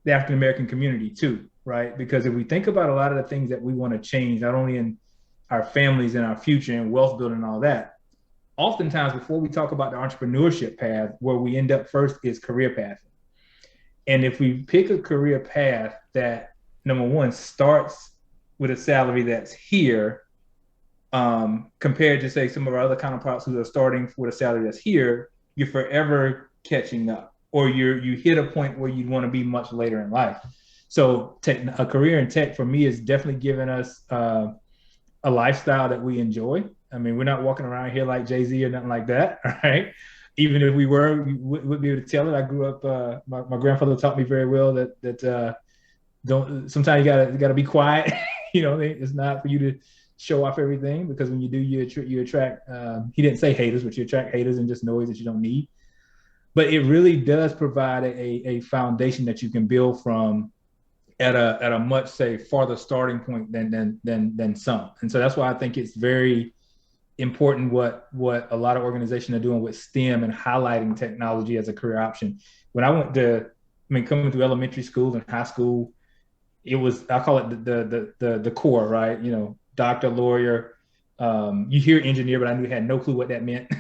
the African American community too, right? Because if we think about a lot of the things that we want to change, not only in our families and our future and wealth building and all that, oftentimes before we talk about the entrepreneurship path, where we end up first is career path. And if we pick a career path that, number one, starts with a salary that's here, compared to, say, some of our other counterparts who are starting with a salary that's here, you're forever catching up, or you hit a point where you want to be much later in life. So a career in tech for me has definitely given us a lifestyle that we enjoy. I mean, we're not walking around here like Jay-Z or nothing like that, right? Even if we were, we wouldn't be able to tell it. I grew up, my grandfather taught me very well that sometimes you gotta be quiet. It's not for you to show off everything, because when you do, you attract, he didn't say haters, but you attract haters and just noise that you don't need. But it really does provide a foundation that you can build from at a much, say, farther starting point than some. And so that's why I think it's very important what a lot of organizations are doing with STEM and highlighting technology as a career option. When I coming through elementary school and high school, it was, I call it the core, right? Doctor, lawyer, you hear engineer, but I had no clue what that meant,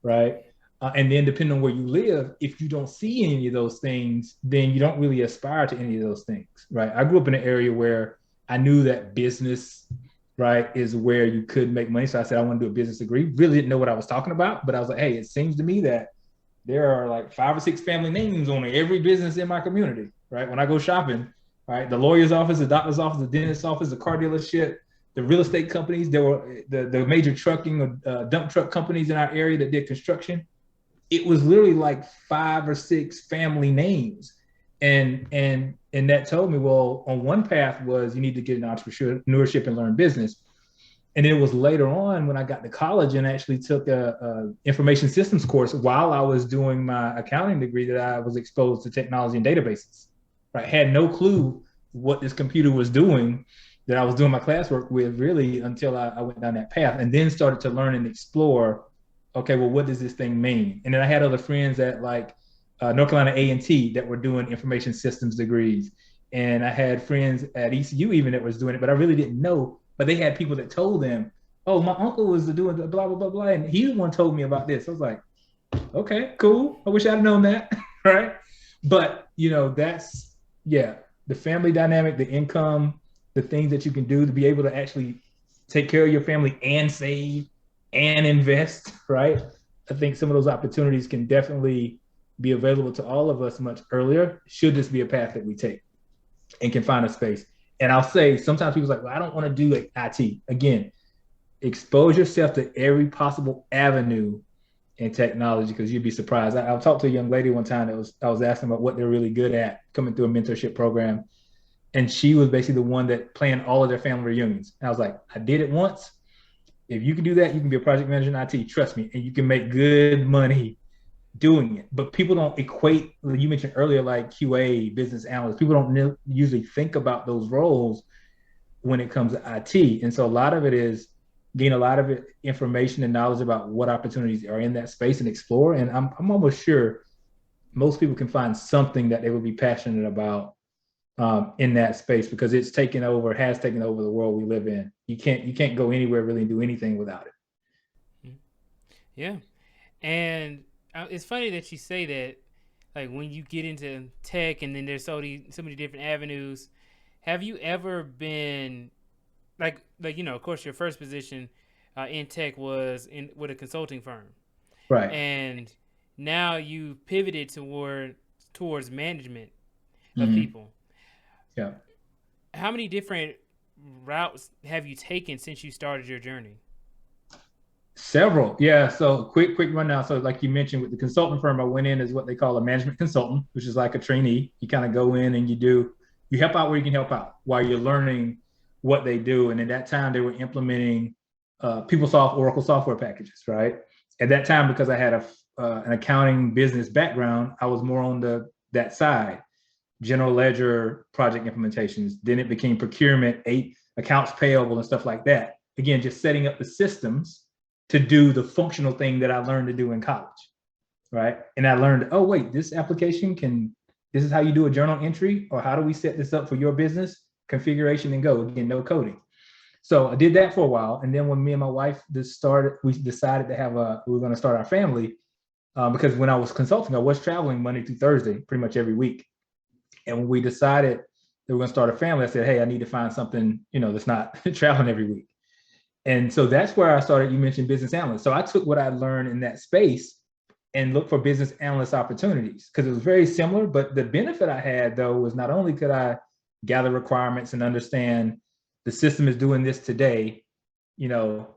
right? And then depending on where you live, if you don't see any of those things, then you don't really aspire to any of those things, right? I grew up in an area where I knew that business, right, is where you could make money. So I said, I want to do a business degree. Really didn't know what I was talking about, but I was like, hey, it seems to me that there are like 5 or 6 family names on every business in my community, right? When I go shopping, right, the lawyer's office, the doctor's office, the dentist's office, the car dealership, the real estate companies, there were the major trucking or dump truck companies in our area that did construction. It was literally like 5 or 6 family names. And that told me, well, on one path was you need to get into entrepreneurship and learn business. And it was later on when I got to college and actually took a information systems course while I was doing my accounting degree that I was exposed to technology and databases. Right? Had no clue what this computer was doing that I was doing my classwork with, really, until I went down that path, and then started to learn and explore, okay, well, what does this thing mean? And then I had other friends at like North Carolina A&T that were doing information systems degrees. And I had friends at ECU even that was doing it, but I really didn't know. But they had people that told them, oh, my uncle was doing the blah, blah, blah, blah. And he the one told me about this. I was like, okay, cool. I wish I'd known that. Right. But, that's, yeah, the family dynamic, the income, the things that you can do to be able to actually take care of your family and save and invest. Right. I think some of those opportunities can definitely be available to all of us much earlier, should this be a path that we take and can find a space. And I'll say sometimes people's like, well, I don't want to do like IT. Again, expose yourself to every possible avenue in technology, because you'd be surprised. I talked to a young lady one time that I was asking about what they're really good at coming through a mentorship program. And she was basically the one that planned all of their family reunions. And I was like, I did it once. If you can do that, you can be a project manager in IT, trust me, and you can make good money doing it. But people don't equate, you mentioned earlier, like QA, business analyst, people don't usually think about those roles when it comes to IT. And so a lot of it is gain a lot of information and knowledge about what opportunities are in that space and explore. And I'm almost sure most people can find something that they would be passionate about in that space, because it's has taken over the world we live in. You can't go anywhere really and do anything without it. Yeah. And it's funny that you say that, like when you get into tech and then there's so many different avenues. Have you ever been like of course your first position in tech was with a consulting firm, Right. and now you pivoted towards management of Mm-hmm. people. Yeah. How many different routes have you taken since you started your journey? Several. Yeah. So quick rundown. So like you mentioned with the consulting firm, I went in as what they call a management consultant, which is like a trainee. You kind of go in and you help out where you can help out while you're learning what they do. And at that time they were implementing PeopleSoft Oracle software packages, right? At that time, because I had an accounting business background, I was more on that side, general ledger project implementations. Then it became procurement, accounts payable and stuff like that. Again, just setting up the systems to do the functional thing that I learned to do in college, right? And I learned, oh wait, this is how you do a journal entry, or how do we set this up for your business? Configuration and go. Again, no coding. So I did that for a while, and then when me and my wife we decided to we were going to start our family, because when I was consulting, I was traveling Monday through Thursday, pretty much every week. And when we decided that we were going to start a family, I said, hey, I need to find something, that's not traveling every week. And so that's where I started. You mentioned business analyst. So I took what I learned in that space and looked for business analyst opportunities, because it was very similar. But the benefit I had, though, was not only could I gather requirements and understand the system is doing this today, you know,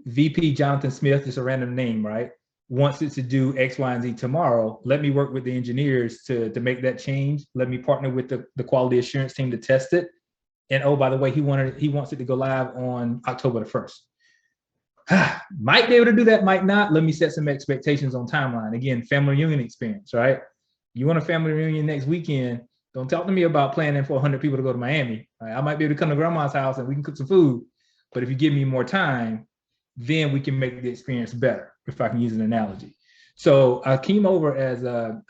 VP Jonathan Smith, just a random name, right? Wants it to do X, Y, and Z tomorrow. Let me work with the engineers to make that change. Let me partner with the quality assurance team to test it. And oh, by the way, he wants it to go live on October the 1st. Might be able to do that, might not. Let me set some expectations on timeline. Again, family reunion experience, right? You want a family reunion next weekend, don't talk to me about planning for 100 people to go to Miami. Right? I might be able to come to grandma's house and we can cook some food. But if you give me more time, then we can make the experience better, if I can use an analogy. So I came over as a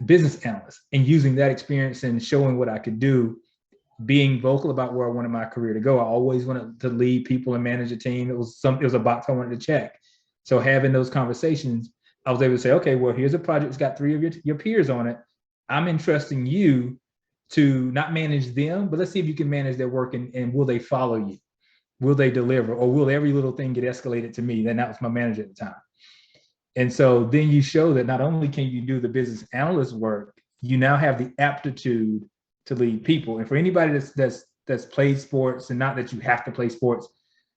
business analyst and using that experience and showing what I could do, being vocal about where I wanted my career to go. I always wanted to lead people and manage a team. It was a box I wanted to check. So having those conversations, I was able to say, okay, well, here's a project that's got 3 of your peers on it. I'm entrusting you to not manage them, but let's see if you can manage their work, and will they follow you? Will they deliver? Or will every little thing get escalated to me? Then that was my manager at the time. And so then you show that not only can you do the business analyst work, you now have the aptitude to lead people. And for anybody that's played sports, and not that you have to play sports,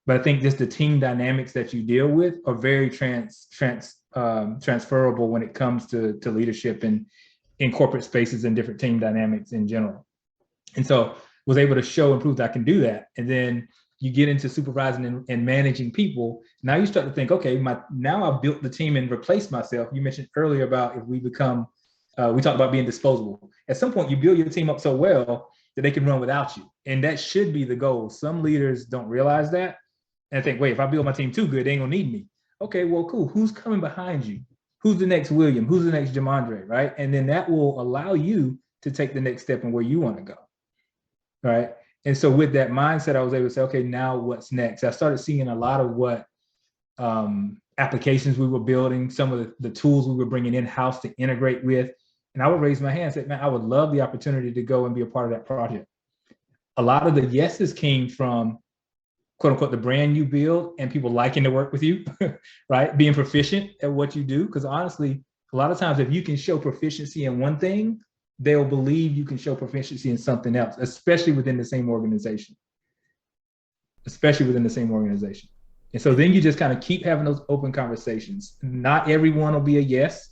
but I think just the team dynamics that you deal with are very transferable when it comes to leadership and in corporate spaces and different team dynamics in general. And so was able to show and prove that I can do that. And then you get into supervising and managing people. Now you start to think, okay, now I've built the team and replaced myself. You mentioned earlier about if we become, we talked about being disposable. At some point, you build your team up so well that they can run without you. And that should be the goal. Some leaders don't realize that and think, wait, if I build my team too good, they ain't gonna need me. Okay, well, cool. Who's coming behind you? Who's the next William? Who's the next Jomondre, right? And then that will allow you to take the next step in where you want to go, right? And so with that mindset, I was able to say, okay, now what's next? I started seeing a lot of what applications we were building, some of the tools we were bringing in-house to integrate with. And I would raise my hand and say, man, I would love the opportunity to go and be a part of that project. A lot of the yeses came from quote unquote the brand you build and people liking to work with you, right? Being proficient at what you do. Because honestly, a lot of times if you can show proficiency in one thing, they'll believe you can show proficiency in something else, especially within the same organization. Especially within the same organization. And so then you just kind of keep having those open conversations. Not everyone will be a yes,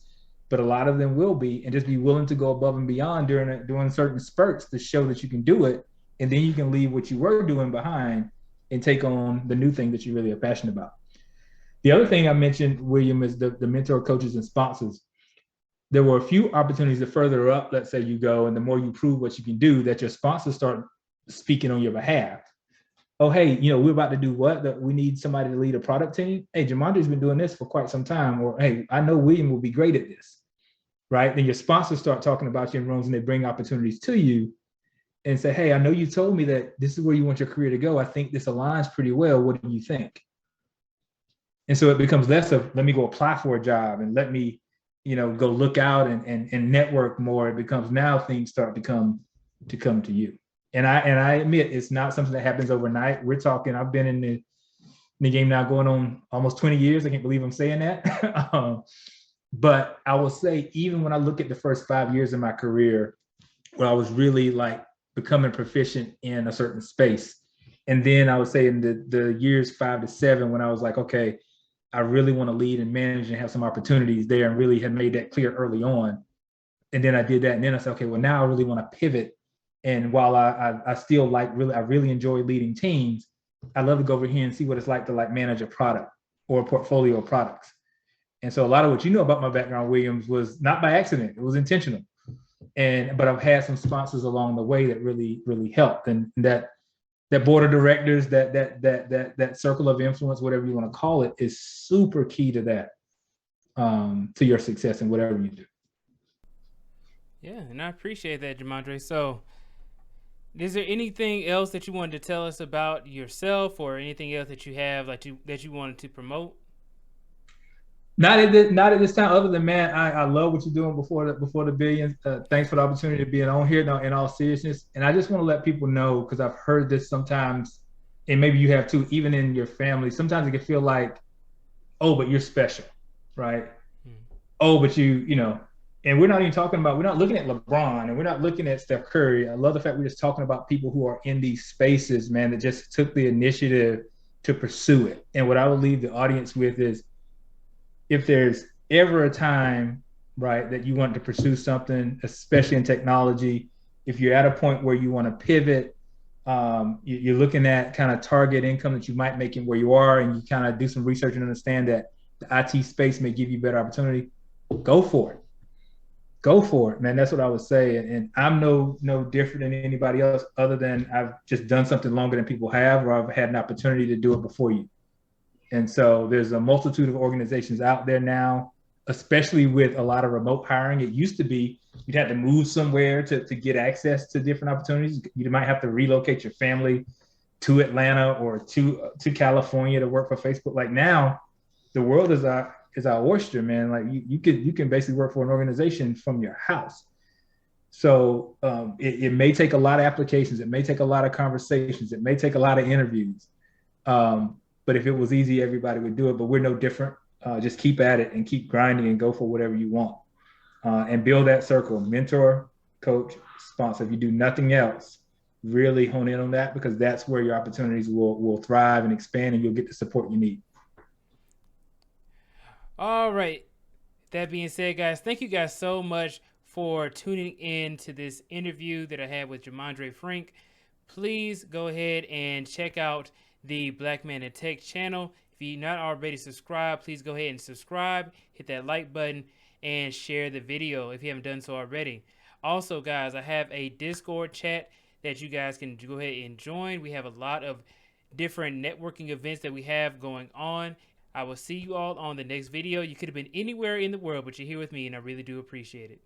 but a lot of them will be, and just be willing to go above and beyond during certain spurts to show that you can do it. And then you can leave what you were doing behind and take on the new thing that you really are passionate about. The other thing I mentioned, William, is the mentor coaches and sponsors. There were a few opportunities the further up, let's say you go, and the more you prove what you can do, that your sponsors start speaking on your behalf. Oh, hey, we're about to do what? That we need somebody to lead a product team. Hey, Jomondre's been doing this for quite some time. Or, hey, I know William will be great at this, right? Then your sponsors start talking about you in rooms and they bring opportunities to you and say, hey, I know you told me that this is where you want your career to go. I think this aligns pretty well. What do you think? And so it becomes less of, let me go apply for a job and let me, go look out and network more. It becomes now things start to come to you. And I admit it's not something that happens overnight. We're talking, I've been in the game now going on almost 20 years. I can't believe I'm saying that. But I will say, even when I look at the first 5 years of my career, where I was really like becoming proficient in a certain space. And then I would say in the years 5 to 7, when I was like, okay, I really want to lead and manage and have some opportunities there, and really had made that clear early on. And then I did that. And then I said, okay, well, now I really want to pivot. And while I still I really enjoy leading teams, I love to go over here and see what it's like to like manage a product or a portfolio of products. And so a lot of what you know about my background, Williams, was not by accident. It was intentional. But I've had some sponsors along the way that really, really helped. And that board of directors, that circle of influence, whatever you want to call it, is super key to that, to your success in whatever you do. Yeah, and I appreciate that, Jomondre. So, is there anything else that you wanted to tell us about yourself, or anything else that you have that you wanted to promote? Not at this time. Other than, man, I love what you're doing before the billions. Thanks for the opportunity of being on here. Now, in all seriousness, and I just want to let people know, because I've heard this sometimes, and maybe you have too, even in your family. Sometimes it can feel like, oh, but you're special, right? Oh, but and we're not even talking about, we're not looking at LeBron and we're not looking at Steph Curry. I love the fact we're just talking about people who are in these spaces, man, that just took the initiative to pursue it. And what I would leave the audience with is, if there's ever a time, right, that you want to pursue something, especially in technology, if you're at a point where you want to pivot, you're looking at kind of target income that you might make in where you are, and you kind of do some research and understand that the IT space may give you better opportunity, go for it. Go for it, man. That's what I would say. And I'm no different than anybody else, other than I've just done something longer than people have, or I've had an opportunity to do it before you. And so there's a multitude of organizations out there now, especially with a lot of remote hiring. It used to be you'd have to move somewhere to get access to different opportunities. You might have to relocate your family to Atlanta or to California to work for Facebook. Like now, the world is our oyster, man. Like you can basically work for an organization from your house. So it may take a lot of applications. It may take a lot of conversations. It may take a lot of interviews. But if it was easy, everybody would do it. But we're no different. Just keep at it and keep grinding and go for whatever you want. And build that circle: mentor, coach, sponsor. If you do nothing else, really hone in on that, because that's where your opportunities will thrive and expand, and you'll get the support you need. All right. That being said, guys, thank you guys so much for tuning in to this interview that I had with Jomondre Frink. Please go ahead and check out the Black Man in Tech channel. If you're not already subscribed, please go ahead and subscribe, hit that like button, and share the video if you haven't done so already. Also, guys, I have a Discord chat that you guys can go ahead and join. We have a lot of different networking events that we have going on. I will see you all on the next video. You could have been anywhere in the world, but you're here with me, and I really do appreciate it.